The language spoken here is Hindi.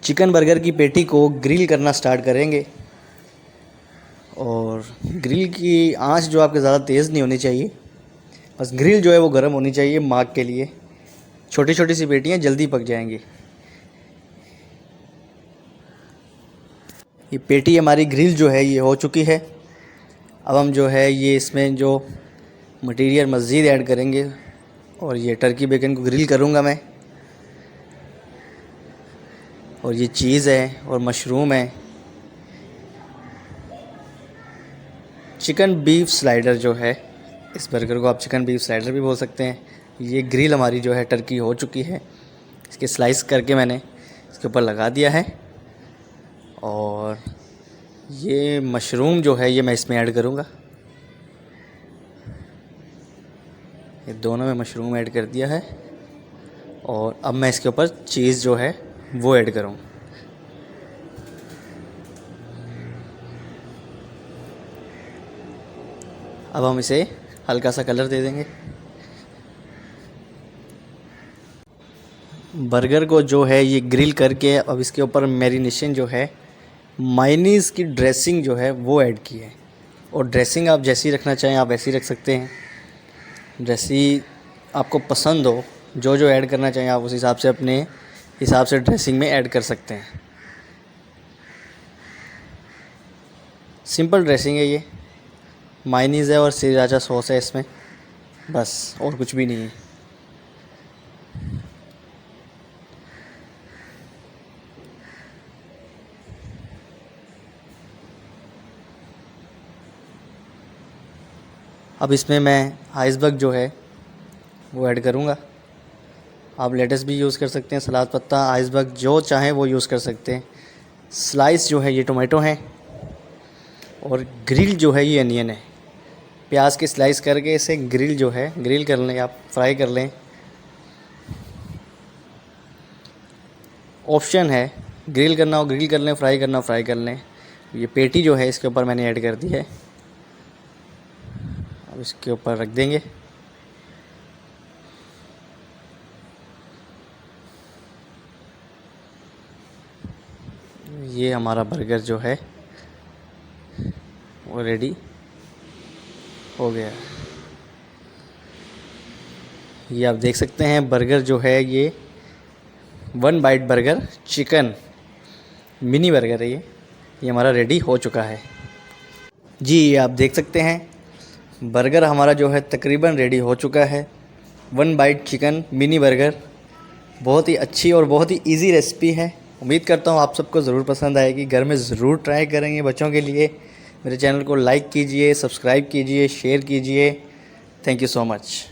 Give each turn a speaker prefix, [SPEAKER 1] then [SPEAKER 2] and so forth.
[SPEAKER 1] चिकन बर्गर की पेटी को ग्रिल करना स्टार्ट करेंगे। और ग्रिल की आंच जो आपके ज़्यादा तेज़ नहीं होनी चाहिए, बस ग्रिल जो है वो गर्म होनी चाहिए मार्क के लिए। छोटी छोटी सी पेटियाँ जल्दी पक जाएंगी। ये पेटी हमारी ग्रिल जो है ये हो चुकी है। अब हम जो है ये इसमें जो मटेरियल मज़ीद ऐड करेंगे, और ये टर्की बेकन को ग्रिल करूँगा मैं। और ये चीज़ है और मशरूम है। चिकन बीफ स्लाइडर जो है, इस बर्गर को आप चिकन बीफ स्लाइडर भी बोल सकते हैं। ये ग्रिल हमारी जो है टर्की हो चुकी है। इसके स्लाइस करके मैंने इसके ऊपर लगा दिया है। और ये मशरूम जो है ये मैं इसमें ऐड करूँगा। ये दोनों में मशरूम ऐड कर दिया है। और अब मैं इसके ऊपर चीज़ जो है वो ऐड करूँ। अब हम इसे हल्का सा कलर दे देंगे। बर्गर को जो है ये ग्रिल करके अब इसके ऊपर मैरिनेशन जो है, मायोनीज़ की ड्रेसिंग जो है वो ऐड की है। और ड्रेसिंग आप जैसी रखना चाहें आप वैसी रख सकते हैं, जैसी आपको पसंद हो। जो जो ऐड करना चाहें आप उस हिसाब से अपने हिसाब से ड्रेसिंग में ऐड कर सकते हैं। सिंपल ड्रेसिंग है ये, मायोनीज़ है और श्रीराचा सॉस है इसमें, बस और कुछ भी नहीं है। अब इसमें मैं आइसबर्ग जो है वो ऐड करूँगा। आप लेटस भी यूज़ कर सकते हैं, सलाद पत्ता, आइसबर्ग जो चाहें वो यूज़ कर सकते हैं। स्लाइस जो है ये टोमेटो हैं। और ग्रिल जो है ये अनियन है। प्याज की स्लाइस करके इसे ग्रिल जो है ग्रिल कर लें, आप फ्राई कर लें। ऑप्शन है, ग्रिल करना हो ग्रिल कर लें, फ्राई करना हो फ्राई कर लें। ये पेटी जो है इसके ऊपर मैंने ऐड कर दी है। अब इसके ऊपर रख देंगे। ये हमारा बर्गर जो है वो रेडी हो गया। ये आप देख सकते हैं बर्गर जो है ये 1 bite burger chicken mini burger है। ये हमारा रेडी हो चुका है जी। ये आप देख सकते हैं बर्गर हमारा जो है तकरीबन रेडी हो चुका है। 1 बाइट चिकन मिनी बर्गर, बहुत ही अच्छी और बहुत ही इजी रेसिपी है। उम्मीद करता हूँ आप सबको ज़रूर पसंद आएगी। घर में ज़रूर ट्राई करेंगे बच्चों के लिए। मेरे चैनल को लाइक कीजिए, सब्सक्राइब कीजिए, शेयर कीजिए। Thank you so much.